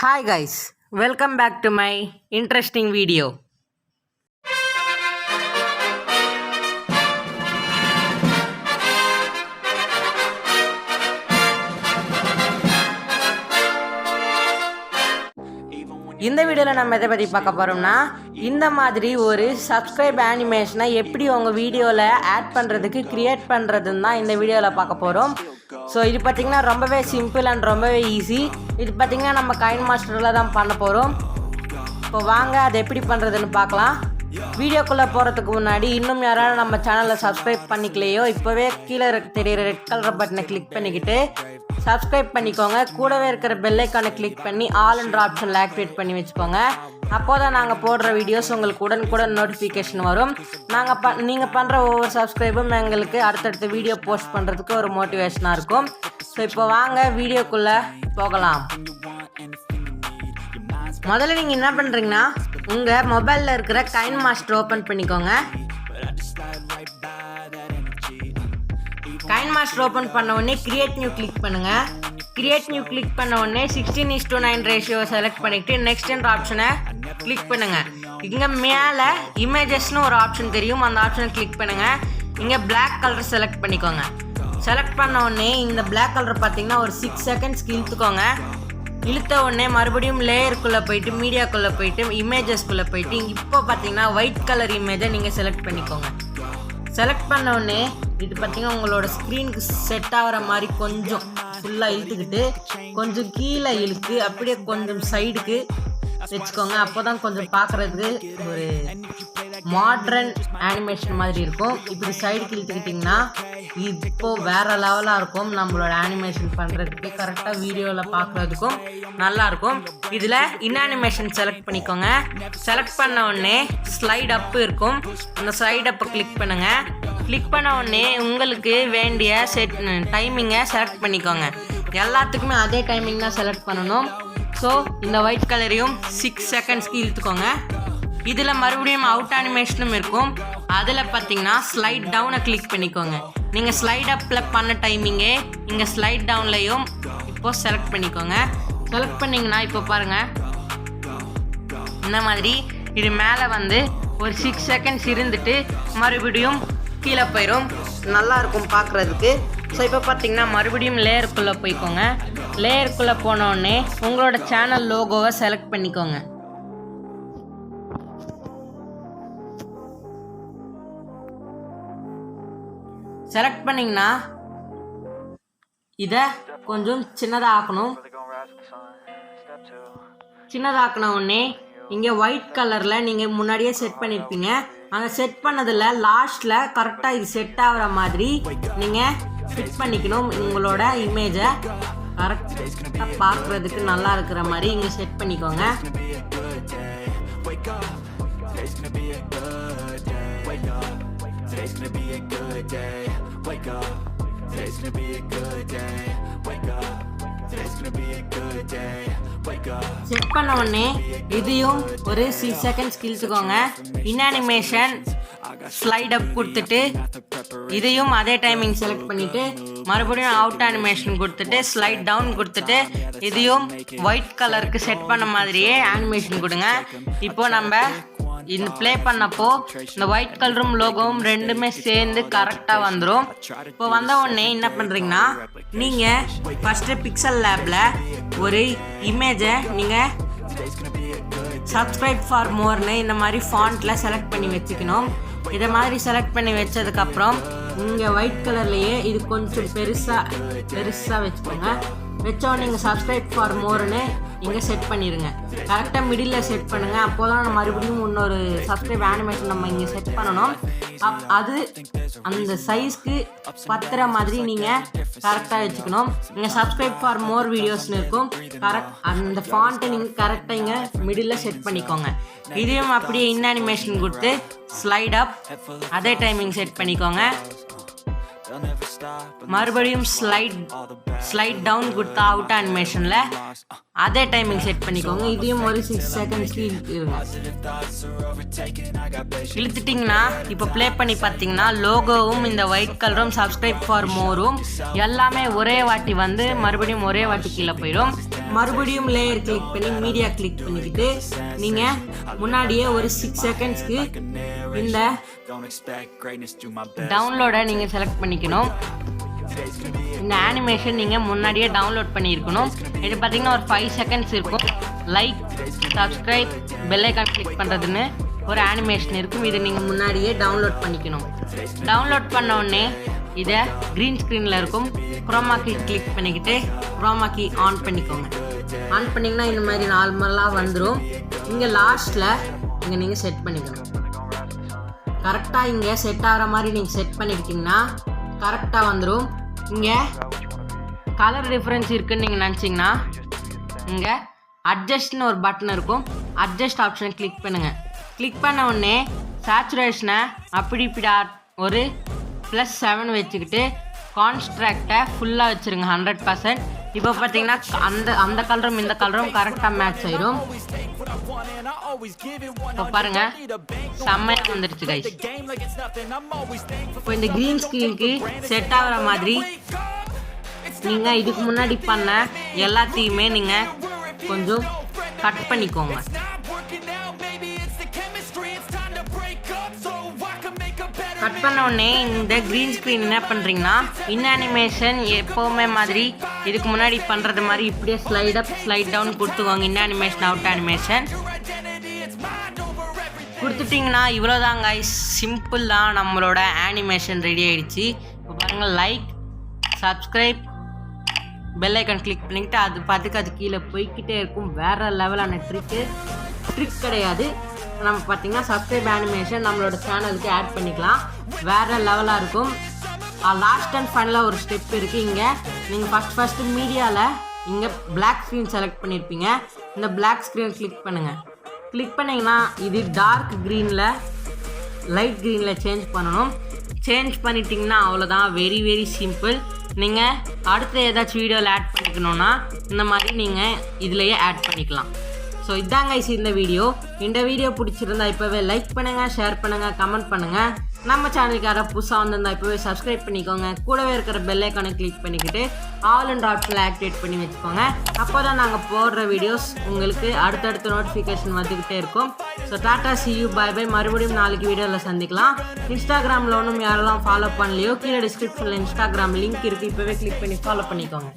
Hi guys, welcome back to my interesting video. இந்த வீடியோவில் நம்ம எதை பற்றி பார்க்க போகிறோம்னா இந்த மாதிரி ஒரு சப்ஸ்கிரைப் அனிமேஷனை எப்படி உங்கள் வீடியோவில் ஆட் பண்ணுறதுக்கு க்ரியேட் பண்ணுறதுன்னு தான் இந்த வீடியோவில் பார்க்க போகிறோம். ஸோ இது பார்த்திங்கன்னா ரொம்பவே சிம்பிள் அண்ட் ரொம்பவே ஈஸி. இது பார்த்திங்கன்னா நம்ம கைன் மாஸ்டரில் தான் பண்ண போகிறோம். இப்போ வாங்க அதை எப்படி பண்ணுறதுன்னு பார்க்கலாம். வீடியோக்குள்ளே போகிறதுக்கு முன்னாடி இன்னும் யாராவது நம்ம சேனலை சப்ஸ்கிரைப் பண்ணிக்கலையோ இப்போவே கீழே தெரிகிற ரெட் கலர் பட்டனை கிளிக் பண்ணிக்கிட்டு சப்ஸ்கிரைப் பண்ணிக்கோங்க. கூடவே இருக்கிற பெல்லைக்கானை கிளிக் பண்ணி ஆல்ன்ற ஆப்ஷனில் ஆக்டிவேட் பண்ணி வச்சுக்கோங்க. அப்போ தான் நாங்கள் போடுற வீடியோஸ் உங்களுக்கு உடனுக்குடன் நோட்டிஃபிகேஷன் வரும். நீங்கள் பண்ணுற ஒவ்வொரு சப்ஸ்கிரைபும் எங்களுக்கு அடுத்தடுத்த வீடியோ போஸ்ட் பண்ணுறதுக்கு ஒரு மோட்டிவேஷனாக இருக்கும். ஸோ இப்போ வாங்க வீடியோக்குள்ளே போகலாம். முதல்ல நீங்கள் என்ன பண்ணுறீங்கன்னா உங்கள் மொபைலில் இருக்கிற கைன் மாஸ்டர் ஓப்பன் பண்ணிக்கோங்க. கைன் மாஸ்டர் ஓப்பன் பண்ண உடனே கிரியேட் நியூ கிளிக் பண்ணுங்கள். கிரியேட் நியூ கிளிக் பண்ண உடனே 16:9 ரேஷியோ செலக்ட் பண்ணிவிட்டு நெக்ஸ்ட்ன்ற ஆப்ஷனை கிளிக் பண்ணுங்கள். இங்கே மேலே இமேஜஸ்னு ஒரு ஆப்ஷன் தெரியும், அந்த ஆப்ஷனை கிளிக் பண்ணுங்கள். இங்கே பிளாக் கலர் செலக்ட் பண்ணிக்கோங்க. செலக்ட் பண்ண உடனே இந்த பிளாக் கலர் பார்த்தீங்கன்னா ஒரு 6 செகண்ட்ஸ்க்கு இழுத்துக்கோங்க. இழுத்த உடனே மறுபடியும் லேயருக்குள்ளே போயிட்டு மீடியாக்குள்ளே போயிட்டு இமேஜஸ்குள்ளே போயிட்டு இப்போ பார்த்தீங்கன்னா ஒயிட் கலர் இமேஜை நீங்கள் செலக்ட் பண்ணிக்கோங்க. செலக்ட் பண்ண உடனே இது பார்த்தீங்கன்னா உங்களோட ஸ்க்ரீனுக்கு செட் ஆகிற மாதிரி கொஞ்சம் ஃபுல்லாக இழுத்துக்கிட்டு கொஞ்சம் கீழே இழுத்து அப்படியே கொஞ்சம் சைடுக்கு வச்சுக்கோங்க. அப்போ தான் கொஞ்சம் பார்க்குறதுக்கு ஒரு மாடர்ன் அனிமேஷன் மாதிரி இருக்கும். இப்படி சைடுக்கு இழுத்துக்கிட்டிங்கன்னா இப்போது வேறு லெவலாக இருக்கும். நம்மளோட அனிமேஷன் பண்ணுறதுக்கு கரெக்டாக வீடியோவில் பார்க்குறதுக்கும் நல்லாயிருக்கும். இதில் அனிமேஷன் செலக்ட் பண்ணிக்கோங்க. செலக்ட் பண்ண உடனே ஸ்லைட் அப்பு இருக்கும், அந்த ஸ்லைட் அப்பை கிளிக் பண்ணுங்கள். கிளிக் பண்ண உடனே உங்களுக்கு வேண்டிய டைமிங்கை செலக்ட் பண்ணிக்கோங்க. எல்லாத்துக்குமே அதே டைமிங் தான் செலக்ட் பண்ணணும். ஸோ இந்த ஒயிட் கலரையும் 6 செகண்ட்ஸ்க்கு இழுத்துக்கோங்க. இதில் மறுபடியும் அவுட் அனிமேஷனும் இருக்கும். அதில் பார்த்தீங்கன்னா ஸ்லைட் டவுனை கிளிக் பண்ணிக்கோங்க. நீங்கள் ஸ்லைட் அப்பில் பண்ண டைமிங்கே இங்கே ஸ்லைட் டவுன்லையும் இப்போது செலக்ட் பண்ணிக்கோங்க. செலக்ட் பண்ணிங்கன்னா இப்போ பாருங்கள் இந்த மாதிரி இது மேலே வந்து ஒரு 6 செகண்ட்ஸ் இருந்துட்டு மறுபடியும் கீழே போயிடும். நல்லாயிருக்கும் பார்க்குறதுக்கு. ஸோ இப்போ பார்த்தீங்கன்னா மறுபடியும் லேயருக்குள்ளே போய்க்கோங்க. லேயருக்குள்ளே போனோடனே உங்களோட சேனல் லோகோவை செலக்ட் பண்ணிக்கோங்க. செலக்ட் பண்ணிங்கன்னா இதை கொஞ்சம் சின்னதாக்கணும். சின்னதாக்கின உடனே இங்கே ஒயிட் கலரில் நீங்கள் முன்னாடியே செட் பண்ணியிருப்பீங்க. அந்த செட் பண்ணதில் லாஸ்ட்டில் கரெக்டாக இது செட் ஆகிற மாதிரி நீங்கள் ஃபிட் பண்ணிக்கணும். உங்களோட இமேஜை கரெக்டாக பார்க்குறதுக்கு நல்லா இருக்கிற மாதிரி இங்கே செட் பண்ணிக்கோங்க. செட் பண்ண உடனே இதையும் ஒரு 6 செகண்ட்ஸ் இழுத்துக்கோங்க. அனிமேஷன் ஸ்லைட் அப் கொடுத்துட்டு இதையும் அதே டைமிங் செலக்ட் பண்ணிவிட்டு மறுபடியும் அவுட் அனிமேஷன் கொடுத்துட்டு ஸ்லைட் டவுன் கொடுத்துட்டு இதையும் ஒயிட் கலருக்கு செட் பண்ண மாதிரியே அனிமேஷன் கொடுங்க. இப்போது நம்ம இந்த ப்ளே பண்ணப்போ இந்த ஒயிட் கலரும் லோகோவும் ரெண்டுமே சேர்ந்து கரெக்டாக வந்துடும். இப்போ வந்த உடனே என்ன பண்ணுறீங்கன்னா நீங்கள் ஃபஸ்ட்டு பிக்சல் லேபில் ஒரு இமேஜை நீங்கள் சப்ஸ்கிரைப் ஃபார் மோர்னு இந்த மாதிரி ஃபாண்ட்டில் செலக்ட் பண்ணி வச்சுக்கணும். இதை மாதிரி செலக்ட் பண்ணி வச்சதுக்கப்புறம் இங்கே ஒயிட் கலர்லேயே இது கொஞ்சம் பெருசாக வச்சுக்கோங்க. வச்சோடனே நீங்கள் சப்ஸ்கிரைப் ஃபார் மோர்னு இங்கே செட் பண்ணிடுங்க. கரெக்டாக மிடில் செட் பண்ணுங்கள். அப்போ தான் மறுபடியும் இன்னொரு சப்ஸ்கிரைப் அனிமேஷன் நம்ம இங்கே செட் பண்ணணும். அது அந்த சைஸ்க்கு பத்துற மாதிரி நீங்கள் கரெக்டாக வச்சுக்கணும். நீங்கள் சப்ஸ்கிரைப் ஃபார் மோர் வீடியோஸ்னு இருக்கும். அந்த ஃபாண்ட்டை நீங்கள் கரெக்டாக இங்கே மிடில் செட் பண்ணிக்கோங்க. இதையும் அப்படியே அனிமேஷன் கொடுத்து ஸ்லைட் அப் அதே டைமிங் செட் பண்ணிக்கோங்க. மறுபடியும் ஸ்லைட் டவுன் கொடுத்தா அவுட் அனிமேஷனில் அதே டைமிங் செட் பண்ணிக்கோங்க. இதையும் ஒரு 6 செகண்ட்ஸ்க்கு இருங்க. இழுத்துட்டிங்கன்னா இப்போ ப்ளே பண்ணி பார்த்தீங்கன்னா லோகோவும் இந்த ஒயிட் கலரும் சப்ஸ்கிரைப் ஃபார் மோரும் எல்லாமே ஒரே வாட்டி வந்து மறுபடியும் ஒரே வாட்டி கீழே போயிடும். மறுபடியும் லேயர் கிளிக் பண்ணி மீடியா கிளிக் பண்ணிக்கிட்டு நீங்கள் முன்னாடியே ஒரு 6 செகண்ட்ஸ்க்கு இந்த டவுன்லோடை நீங்கள் செலக்ட் பண்ணிக்கணும். இந்த அனிமேஷன் நீங்கள் முன்னாடியே டவுன்லோட் பண்ணியிருக்கணும். இது பார்த்தீங்கன்னா ஒரு 5 செகண்ட்ஸ் இருக்கும். Like, subscribe, bell icon click பண்ணுறதுன்னு ஒரு அனிமேஷன் இருக்கும். இதை நீங்கள் முன்னாடியே டவுன்லோட் பண்ணிக்கணும். டவுன்லோட் பண்ண உடனே இதை க்ரீன் ஸ்க்ரீனில் இருக்கும். குரோமா கீ கிளிக் பண்ணிக்கிட்டு குரோமா கீ ஆன் பண்ணிக்கோங்க. ஆன் பண்ணிங்கன்னா இந்த மாதிரி நார்மலாக வந்துடும். இங்கே லாஸ்ட்டில் இங்கே நீங்கள் செட் பண்ணிக்கணும். கரெக்டாக இங்கே செட் ஆகிற மாதிரி நீங்கள் செட் பண்ணிக்கிட்டிங்கன்னா கரெக்டாக வந்துடும். இங்கே கலர் டிஃப்ரென்ஸ் இருக்குதுன்னு நீங்கள் நினச்சிங்கன்னா இங்கே அட்ஜஸ்ட்னு ஒரு பட்டன் இருக்கும். அட்ஜஸ்ட் ஆப்ஷனை கிளிக் பண்ணுங்கள். கிளிக் பண்ண உடனே சேச்சுரேஷனை அப்படி ஒரு +7 வச்சுக்கிட்டு கான்ஸ்ட்ராக்டை ஃபுல்லாக வச்சுருங்க 100%. இப்போ பார்த்தீங்கன்னா அந்த கலரும் இந்த கலரும் கரெக்டாக மேட்ச் ஆயிடும். இப்போ பாருங்க செம்மையாக வந்துடுச்சு கைஸ். இப்போ இந்த க்ரீன் ஸ்க்ரீனுக்கு செட் ஆகிற மாதிரி நீங்கள் இதுக்கு முன்னாடி பண்ண எல்லாத்தையுமே நீங்கள் கொஞ்சம் கட் பண்ணிக்கோங்க. கட் பண்ண உடனே இந்த க்ரீன் ஸ்க்ரீன் என்ன பண்ணுறீங்கன்னா இன் அனிமேஷன் எப்போவுமே மாதிரி இதுக்கு முன்னாடி பண்ணுறது மாதிரி இப்படியே ஸ்லைட் அப் ஸ்லைட் டவுன் கொடுத்துக்கோங்க. இன் அனிமேஷன் அவுட் அனிமேஷன் கொடுத்துட்டிங்கன்னா இவ்வளோதான் கைஸ். சிம்பிள் தான், நம்மளோட அனிமேஷன் ரெடி ஆகிடுச்சு. இப்போ பாருங்கள், like, subscribe, bell icon click பண்ணிக்கிட்டு அது கீழே போய்கிட்டே இருக்கும். வேறு லெவலான ட்ரிக் கிடையாது. நம்ம பார்த்தீங்கன்னா சப்ஸ்கிரைப் அனிமேஷன் நம்மளோட சேனலுக்கு ஆட் பண்ணிக்கலாம். வேறு லெவலாக இருக்கும். லாஸ்ட் அண்ட் ஃபைனலாக ஒரு ஸ்டெப் இருக்குது. இங்கே நீங்கள் ஃபஸ்ட்டு மீடியாவில் இங்கே பிளாக் ஸ்க்ரீன் செலக்ட் பண்ணியிருப்பீங்க. இந்த பிளாக் ஸ்க்ரீன் கிளிக் பண்ணுங்கள். கிளிக் பண்ணிங்கன்னா இது டார்க் க்ரீனில் லைட் க்ரீனில் சேஞ்ச் பண்ணணும். சேஞ்ச் பண்ணிட்டீங்கன்னா அவ்வளோதான். Very simple. நீங்கள் அடுத்த ஏதாச்சும் வீடியோவில் ஆட் பண்ணிக்கணுன்னா இந்த மாதிரி நீங்கள் இதுலேயே ஆட் பண்ணிக்கலாம். ஸோ இதாங்க இந்த வீடியோ பிடிச்சிருந்தா இப்போவே லைக் பண்ணுங்கள், ஷேர் பண்ணுங்கள், கமெண்ட் பண்ணுங்கள். நம்ம சேனலுக்கு யாராவது புதுசாக வந்திருந்தால் இப்போவே சப்ஸ்கிரைப் பண்ணிக்கோங்க. கூடவே இருக்கிற பெல் ஐக்கானை கிளிக் பண்ணிக்கிட்டு ஆல் அண்ட் ஆப்ஷனில் ஆக்டிவேட் பண்ணி வச்சுக்கோங்க. அப்போ தான் நாங்கள் போடுற வீடியோஸ் உங்களுக்கு அடுத்தடுத்த நோட்டிஃபிகேஷன் வந்துக்கிட்டே இருக்கும். So tata, see you, bye. மறுபடியும் நாளைக்கு வீடியோவில் சந்திக்கலாம். இன்ஸ்டாகிராமில் ஒன்றும் யாரெல்லாம் ஃபாலோ பண்ணலையோ கீழே டிஸ்கிரிப்ஷனில் இன்ஸ்டாகிராம் லிங்க் இருக்குது. இப்போவே கிளிக் பண்ணி ஃபாலோ பண்ணிக்கோங்க.